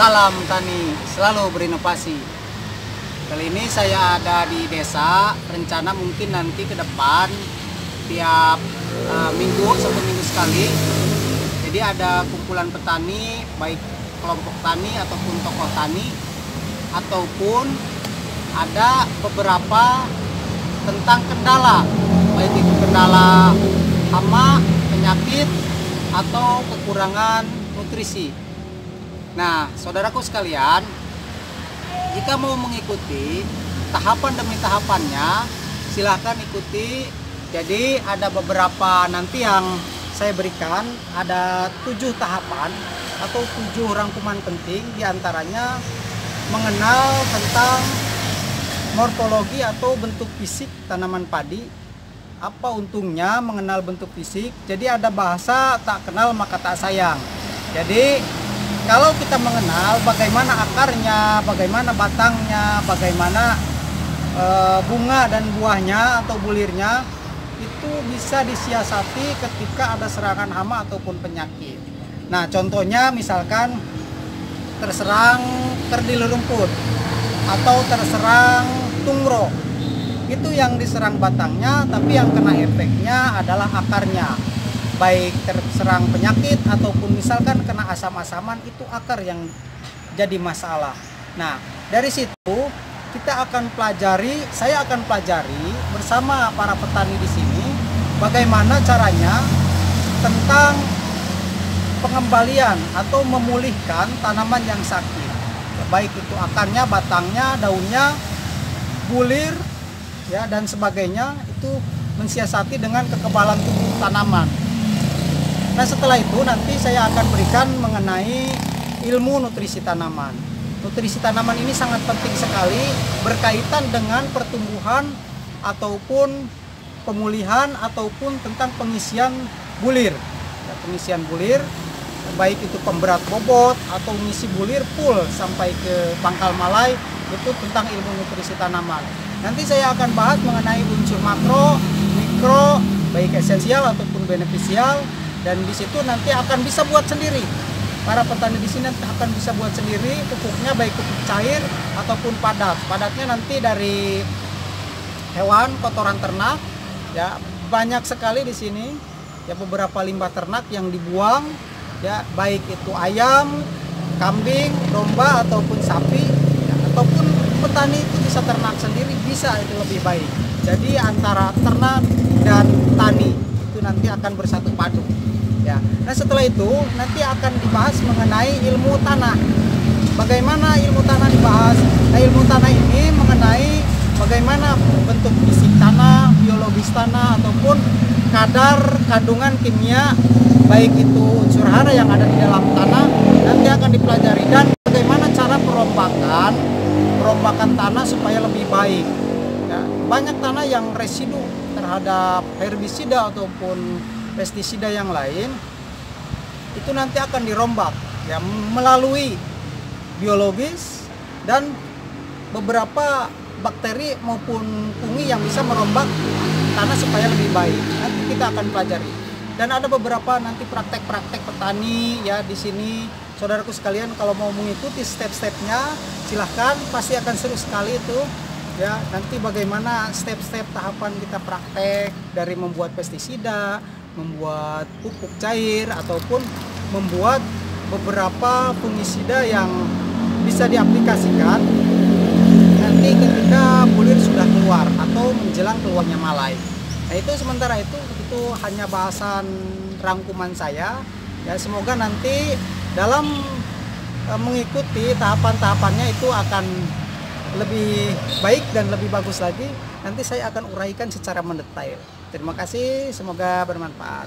Salam tani selalu berinovasi. Kali ini saya ada di desa. Rencana mungkin nanti ke depan tiap minggu, 1 minggu sekali. Jadi ada kumpulan petani, baik kelompok tani ataupun tokoh tani, ataupun ada beberapa tentang kendala, baik itu kendala hama, penyakit, atau kekurangan nutrisi. Nah, saudaraku sekalian, jika mau mengikuti tahapan demi tahapannya, silahkan ikuti. Jadi ada beberapa nanti yang saya berikan, ada 7 tahapan atau 7 rangkuman penting, diantaranya mengenal tentang morfologi atau bentuk fisik tanaman padi. Apa untungnya mengenal bentuk fisik? Jadi ada bahasa tak kenal maka tak sayang. Jadi kalau kita mengenal bagaimana akarnya, bagaimana batangnya, bagaimana bunga dan buahnya atau bulirnya, itu bisa disiasati ketika ada serangan hama ataupun penyakit. Nah, contohnya misalkan terserang kerdil rumput atau terserang tungro. Itu yang diserang batangnya, tapi yang kena efeknya adalah akarnya. Baik terserang penyakit ataupun misalkan kena asam-asaman, itu akar yang jadi masalah. Nah, dari situ kita akan pelajari, saya akan pelajari bersama para petani di sini bagaimana caranya tentang pengembalian atau memulihkan tanaman yang sakit. Baik itu akarnya, batangnya, daunnya, bulir, ya dan sebagainya, itu mensiasati dengan kekebalan tubuh tanaman. Nah, setelah itu nanti saya akan berikan mengenai ilmu nutrisi tanaman. Nutrisi tanaman ini sangat penting sekali, berkaitan dengan pertumbuhan ataupun pemulihan ataupun tentang pengisian bulir. Ya, pengisian bulir, baik itu pemberat bobot atau mengisi bulir full sampai ke pangkal malai, itu tentang ilmu nutrisi tanaman. Nanti saya akan bahas mengenai unsur makro, mikro, baik esensial ataupun beneficial. Dan di situ nanti akan bisa buat sendiri. Para petani di sini akan bisa buat sendiri pupuknya, baik pupuk cair ataupun padat. Padatnya nanti dari hewan, kotoran ternak. Ya, banyak sekali di sini. Ya, beberapa limbah ternak yang dibuang, ya, baik itu ayam, kambing, domba ataupun sapi, ya, ataupun petani itu bisa ternak sendiri, bisa itu lebih baik. Jadi antara ternak dan tani itu nanti akan bersatu padu. Ya, nah setelah itu nanti akan dibahas mengenai ilmu tanah. Bagaimana ilmu tanah dibahas? Nah, ilmu tanah ini mengenai bagaimana bentuk fisik tanah, biologis tanah, ataupun kadar kandungan kimia, baik itu unsur hara yang ada di dalam tanah, nanti akan dipelajari. Dan bagaimana cara perombakan tanah supaya lebih baik. Ya, banyak tanah yang residu terhadap herbisida ataupun pestisida yang lain, itu nanti akan dirombak, ya, melalui biologis dan beberapa bakteri maupun fungi yang bisa merombak tanah supaya lebih baik. Nanti kita akan pelajari. Dan ada beberapa nanti praktek-praktek petani, ya, di sini. Saudaraku sekalian, kalau mau mengikuti step-stepnya, silahkan, pasti akan seru sekali itu. Ya, nanti bagaimana step-step tahapan kita praktek dari membuat pestisida, membuat pupuk cair, ataupun membuat beberapa fungisida yang bisa diaplikasikan nanti ketika bulir sudah keluar atau menjelang keluarnya malai. Nah, itu sementara itu hanya bahasan rangkuman saya. Ya, semoga nanti dalam mengikuti tahapan-tahapannya itu akan lebih baik dan lebih bagus lagi. Nanti saya akan uraikan secara mendetail. Terima kasih, semoga bermanfaat.